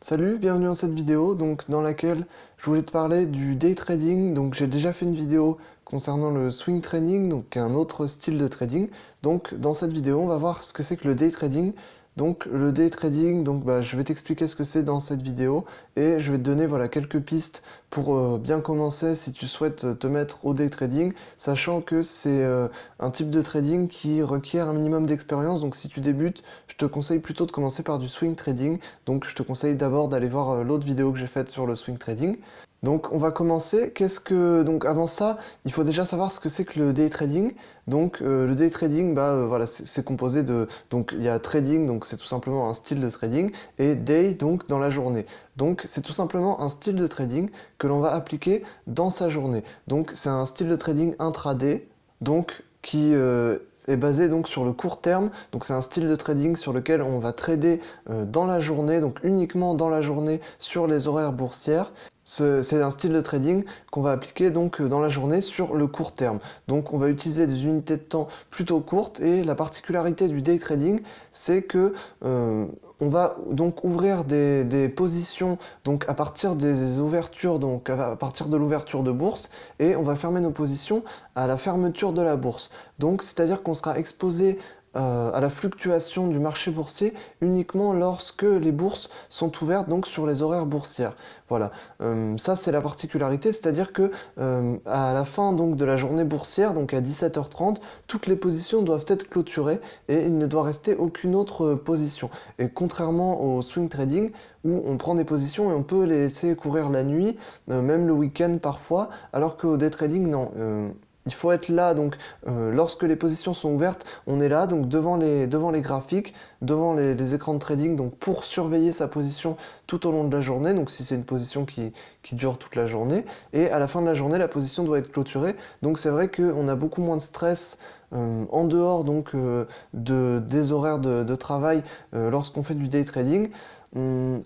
Salut, bienvenue dans cette vidéo dans laquelle je voulais te parler du day trading. Donc j'ai déjà fait une vidéo concernant le swing trading, donc un autre style de trading. Donc dans cette vidéo, on va voir ce que c'est que le day trading. Donc le day trading, je vais t'expliquer ce que c'est dans cette vidéo et je vais te donner voilà quelques pistes pour bien commencer si tu souhaites te mettre au day trading, sachant que c'est un type de trading qui requiert un minimum d'expérience. Donc si tu débutes, je te conseille plutôt de commencer par du swing trading. Donc je te conseille d'abord d'aller voir l'autre vidéo que j'ai faite sur le swing trading. Donc on va commencer. Donc avant ça, il faut déjà savoir ce que c'est que le day trading. Donc le day trading, voilà, c'est composé de donc il y a trading, donc c'est tout simplement un style de trading, et day donc dans la journée. Donc c'est tout simplement un style de trading que l'on va appliquer dans sa journée. Donc c'est un style de trading intraday, donc qui est basé donc sur le court terme. Donc c'est un style de trading sur lequel on va trader dans la journée, donc uniquement dans la journée sur les horaires boursières. C'est un style de trading qu'on va appliquer donc dans la journée sur le court terme. Donc on va utiliser des unités de temps plutôt courtes et la particularité du day trading, c'est que on va donc ouvrir des positions donc à partir des ouvertures, donc à partir de l'ouverture de bourse, et on va fermer nos positions à la fermeture de la bourse. Donc c'est-à-dire qu'on sera exposé à la fluctuation du marché boursier uniquement lorsque les bourses sont ouvertes donc sur les horaires boursières. Voilà, ça c'est la particularité, c'est-à-dire que à la fin donc de la journée boursière, donc à 17h30, toutes les positions doivent être clôturées et il ne doit rester aucune autre position. Et contrairement au swing trading où on prend des positions et on peut les laisser courir la nuit, même le week-end parfois, alors qu'au day trading non. Il faut être là, donc lorsque les positions sont ouvertes, on est là, donc devant les graphiques, devant les écrans de trading, donc pour surveiller sa position tout au long de la journée, donc si c'est une position qui dure toute la journée, et à la fin de la journée, la position doit être clôturée, donc c'est vrai qu'on a beaucoup moins de stress en dehors donc, des horaires de travail lorsqu'on fait du day trading.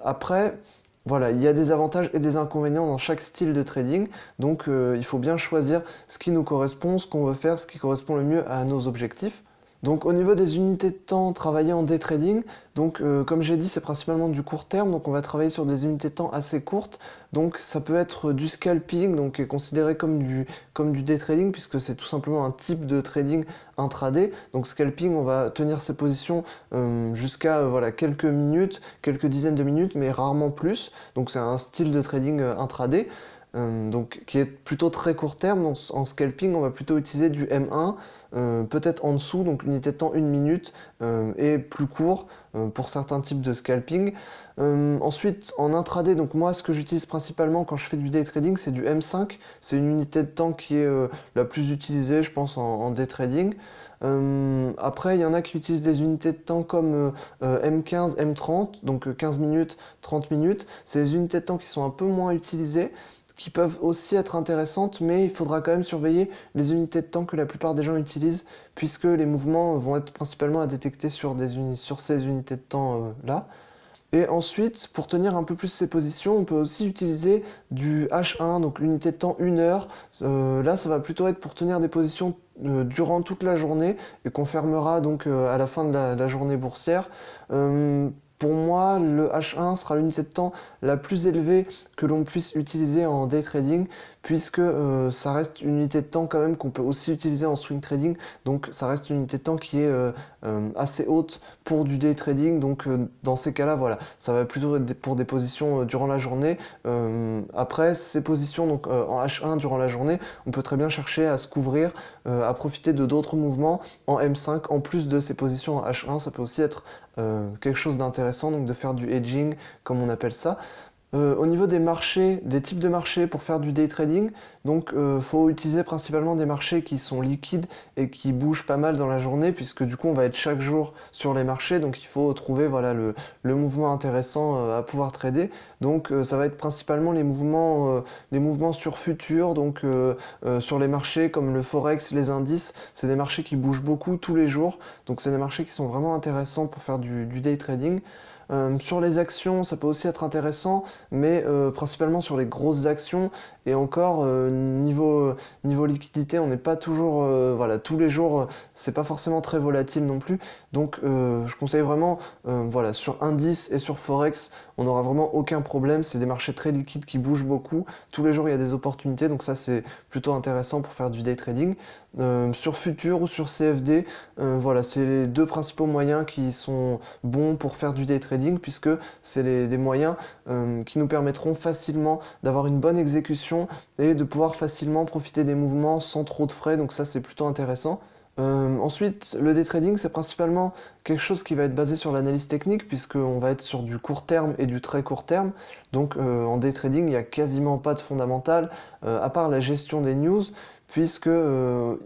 Après, voilà, il y a des avantages et des inconvénients dans chaque style de trading, donc il faut bien choisir ce qui nous correspond, ce qu'on veut faire, ce qui correspond le mieux à nos objectifs. Donc au niveau des unités de temps travaillées en day trading, donc comme j'ai dit c'est principalement du court terme, donc on va travailler sur des unités de temps assez courtes, donc ça peut être du scalping, donc qui est considéré comme du day trading puisque c'est tout simplement un type de trading intraday. Donc scalping, on va tenir ses positions jusqu'à voilà, quelques minutes, quelques dizaines de minutes, mais rarement plus, donc c'est un style de trading intraday. Donc, qui est plutôt très court terme. Donc, en scalping, on va plutôt utiliser du M1, peut-être en dessous, donc unité de temps 1 minute, et plus court pour certains types de scalping. Ensuite, en intraday, donc moi, ce que j'utilise principalement quand je fais du day trading, c'est du M5. C'est une unité de temps qui est la plus utilisée, je pense, en day trading. Après, il y en a qui utilisent des unités de temps comme M15, M30, donc 15 minutes, 30 minutes. C'est des unités de temps qui sont un peu moins utilisées, qui peuvent aussi être intéressantes, mais il faudra quand même surveiller les unités de temps que la plupart des gens utilisent, puisque les mouvements vont être principalement à détecter sur ces unités de temps là. Et ensuite, pour tenir un peu plus ses positions, on peut aussi utiliser du H1, donc l'unité de temps 1 heure. Là, ça va plutôt être pour tenir des positions durant toute la journée et qu'on fermera donc à la fin de la journée boursière. Pour moi, le H1 sera l'unité de temps la plus élevée que l'on puisse utiliser en day trading, puisque ça reste une unité de temps quand même qu'on peut aussi utiliser en swing trading. Donc ça reste une unité de temps qui est assez haute pour du day trading. Donc dans ces cas-là, voilà, ça va plutôt être pour des positions durant la journée. Après, ces positions donc en H1 durant la journée, on peut très bien chercher à se couvrir, à profiter de d'autres mouvements en M5 en plus de ces positions en H1. Ça peut aussi être quelque chose d'intéressant, donc de faire du hedging comme on appelle ça. Au niveau des marchés, des types de marchés pour faire du day trading, donc faut utiliser principalement des marchés qui sont liquides et qui bougent pas mal dans la journée, puisque du coup on va être chaque jour sur les marchés, donc il faut trouver voilà, le mouvement intéressant à pouvoir trader. Donc ça va être principalement les mouvements sur futur, donc sur les marchés comme le forex, les indices, c'est des marchés qui bougent beaucoup tous les jours, donc c'est des marchés qui sont vraiment intéressants pour faire du day trading. Sur les actions, ça peut aussi être intéressant, mais principalement sur les grosses actions. Et encore, niveau liquidité, on n'est pas toujours, voilà, tous les jours, c'est pas forcément très volatile non plus. Donc, je conseille vraiment, voilà, sur indice et sur forex, on n'aura vraiment aucun problème. C'est des marchés très liquides qui bougent beaucoup. Tous les jours, il y a des opportunités, donc ça, c'est plutôt intéressant pour faire du day trading. Sur Futur ou sur CFD, voilà, c'est les deux principaux moyens qui sont bons pour faire du day trading, puisque c'est des moyens qui nous permettront facilement d'avoir une bonne exécution et de pouvoir facilement profiter des mouvements sans trop de frais, donc ça c'est plutôt intéressant. Ensuite, le day trading, c'est principalement quelque chose qui va être basé sur l'analyse technique, puisqu'on va être sur du court terme et du très court terme. Donc en day trading, il n'y a quasiment pas de fondamental, à part la gestion des news, puisque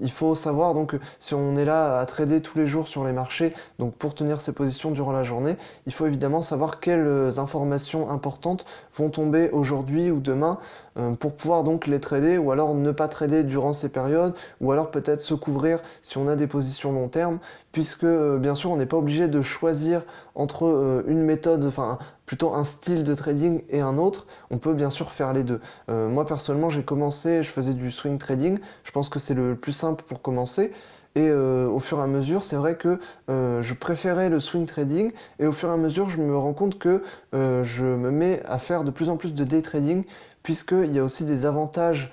il faut savoir donc si on est là à trader tous les jours sur les marchés, donc pour tenir ses positions durant la journée, il faut évidemment savoir quelles informations importantes vont tomber aujourd'hui ou demain pour pouvoir donc les trader, ou alors ne pas trader durant ces périodes, ou alors peut-être se couvrir si on a des positions long terme, puisque bien sûr on n'est pas obligé de choisir entre une méthode, enfin plutôt un style de trading et un autre. On peut bien sûr faire les deux. Moi personnellement j'ai commencé, je faisais du swing trading, je pense que c'est le plus simple pour commencer. Et au fur et à mesure, c'est vrai que je préférais le swing trading, et au fur et à mesure, je me rends compte que je me mets à faire de plus en plus de day trading, puisqu'il y a aussi des avantages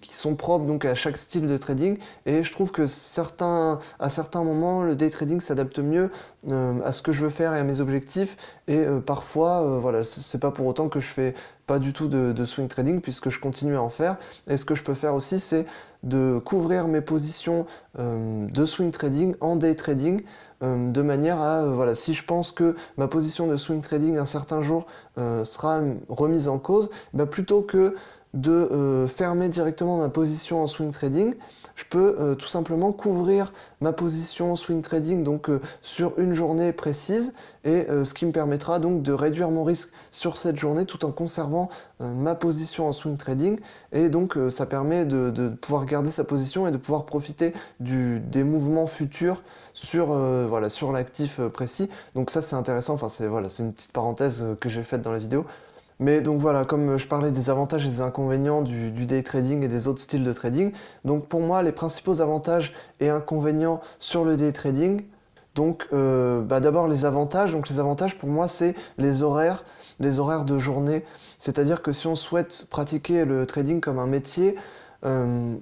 qui sont propres donc à chaque style de trading, et je trouve que à certains moments le day trading s'adapte mieux à ce que je veux faire et à mes objectifs, et parfois voilà, c'est pas pour autant que je fais pas du tout de swing trading, puisque je continue à en faire. Et ce que je peux faire aussi, c'est de couvrir mes positions de swing trading en day trading, de manière à, voilà, si je pense que ma position de swing trading un certain jour sera remise en cause, bah, plutôt que de fermer directement ma position en swing trading, je peux tout simplement couvrir ma position swing trading donc sur une journée précise, et ce qui me permettra donc de réduire mon risque sur cette journée tout en conservant ma position en swing trading, et donc ça permet de pouvoir garder sa position et de pouvoir profiter des mouvements futurs sur, voilà, sur l'actif précis. Donc ça c'est intéressant, enfin c'est voilà, c'est une petite parenthèse que j'ai faite dans la vidéo. Mais donc voilà, comme je parlais des avantages et des inconvénients du day trading et des autres styles de trading, donc pour moi les principaux avantages et inconvénients sur le day trading, donc bah d'abord les avantages, donc les avantages pour moi c'est les horaires de journée, c'est-à-dire que si on souhaite pratiquer le trading comme un métier, où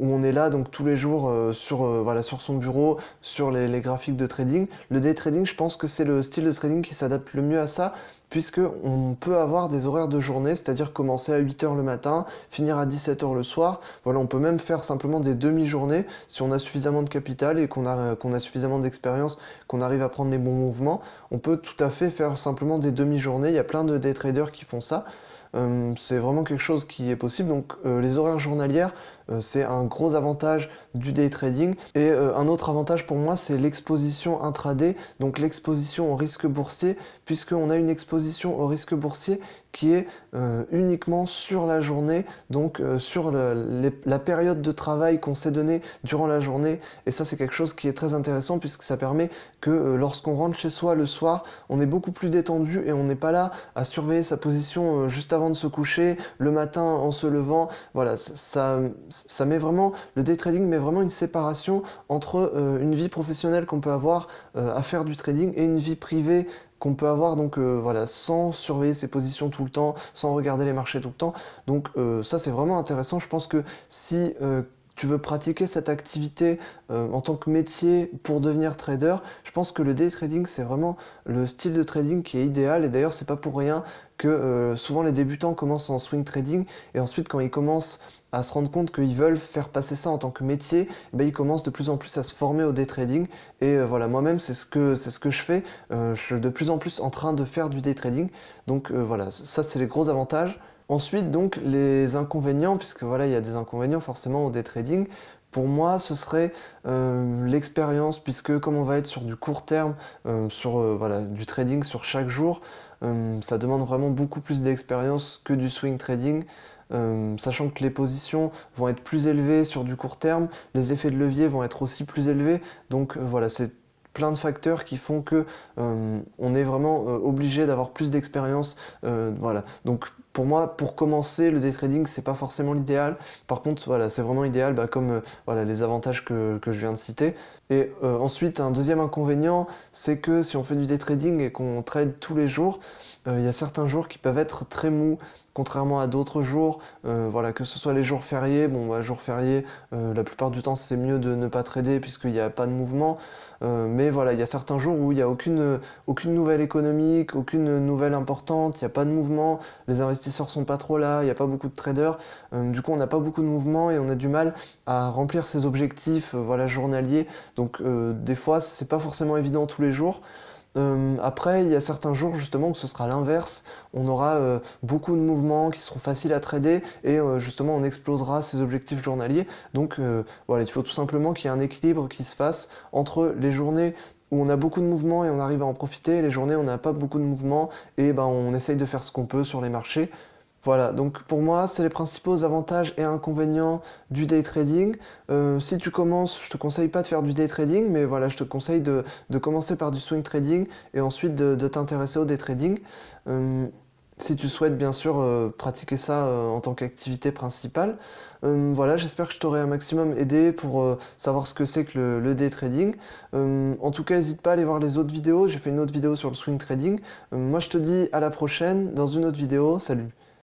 on est là donc tous les jours voilà, sur son bureau, sur les graphiques de trading, le day trading je pense que c'est le style de trading qui s'adapte le mieux à ça, puisque on peut avoir des horaires de journée, c'est-à-dire commencer à 8 heures le matin, finir à 17 heures le soir. Voilà, on peut même faire simplement des demi-journées si on a suffisamment de capital et qu'on a suffisamment d'expérience, qu'on arrive à prendre les bons mouvements. On peut tout à fait faire simplement des demi-journées. Il y a plein de day traders qui font ça. C'est vraiment quelque chose qui est possible. Donc les horaires journalières, c'est un gros avantage du day trading. Et un autre avantage pour moi, c'est l'exposition intraday, donc l'exposition au risque boursier, puisqu'on a une exposition au risque boursier qui est uniquement sur la journée, donc sur la période de travail qu'on s'est donné durant la journée. Et ça, c'est quelque chose qui est très intéressant, puisque ça permet que lorsqu'on rentre chez soi le soir, on est beaucoup plus détendu et on n'est pas là à surveiller sa position juste avant de se coucher, le matin en se levant. Voilà, ça met vraiment, le day trading met vraiment une séparation entre une vie professionnelle qu'on peut avoir à faire du trading et une vie privée qu'on peut avoir donc voilà, sans surveiller ses positions tout le temps, sans regarder les marchés tout le temps. Donc ça c'est vraiment intéressant. Je pense que si tu veux pratiquer cette activité en tant que métier pour devenir trader, je pense que le day trading c'est vraiment le style de trading qui est idéal. Et d'ailleurs c'est pas pour rien que souvent les débutants commencent en swing trading, et ensuite quand ils commencent à se rendre compte qu'ils veulent faire passer ça en tant que métier, eh ben, ils commencent de plus en plus à se former au day trading. Et voilà, moi-même c'est ce que je fais. Je suis de plus en plus en train de faire du day trading. Donc voilà, ça c'est les gros avantages. Ensuite donc les inconvénients, puisque voilà, il y a des inconvénients forcément au day trading. Pour moi, ce serait l'expérience, puisque comme on va être sur du court terme, sur voilà, du trading sur chaque jour, ça demande vraiment beaucoup plus d'expérience que du swing trading. Sachant que les positions vont être plus élevées sur du court terme, les effets de levier vont être aussi plus élevés, donc voilà, c'est plein de facteurs qui font que on est vraiment obligé d'avoir plus d'expérience. Voilà. Donc pour moi, pour commencer, le day trading, c'est pas forcément l'idéal. Par contre, voilà, c'est vraiment idéal, bah, comme voilà, les avantages que je viens de citer. Et ensuite, un deuxième inconvénient, c'est que si on fait du day trading et qu'on trade tous les jours, il y a certains jours qui peuvent être très mous, contrairement à d'autres jours. Voilà, que ce soit les jours fériés, bon, bah, jours fériés, la plupart du temps, c'est mieux de ne pas trader puisqu'il n'y a pas de mouvement. Mais voilà, il y a certains jours où il n'y a aucune nouvelle économique, aucune nouvelle importante, il n'y a pas de mouvement, les investisseurs sont pas trop là, il n'y a pas beaucoup de traders. Du coup, on n'a pas beaucoup de mouvement et on a du mal à remplir ses objectifs voilà, journaliers. Donc des fois, c'est pas forcément évident tous les jours. Après, il y a certains jours justement où ce sera l'inverse. On aura beaucoup de mouvements qui seront faciles à trader et justement on explosera ses objectifs journaliers. Donc voilà, il faut tout simplement qu'il y ait un équilibre qui se fasse entre les journées où on a beaucoup de mouvements et on arrive à en profiter, et les journées où on n'a pas beaucoup de mouvements et ben, on essaye de faire ce qu'on peut sur les marchés. Voilà, donc pour moi, c'est les principaux avantages et inconvénients du day trading. Si tu commences, je te conseille pas de faire du day trading, mais voilà, je te conseille de commencer par du swing trading et ensuite de t'intéresser au day trading. Euh, Si tu souhaites bien sûr pratiquer ça en tant qu'activité principale. Voilà, j'espère que je t'aurai un maximum aidé pour savoir ce que c'est que le day trading. En tout cas, n'hésite pas à aller voir les autres vidéos. J'ai fait une autre vidéo sur le swing trading. Moi, je te dis à la prochaine dans une autre vidéo. Salut!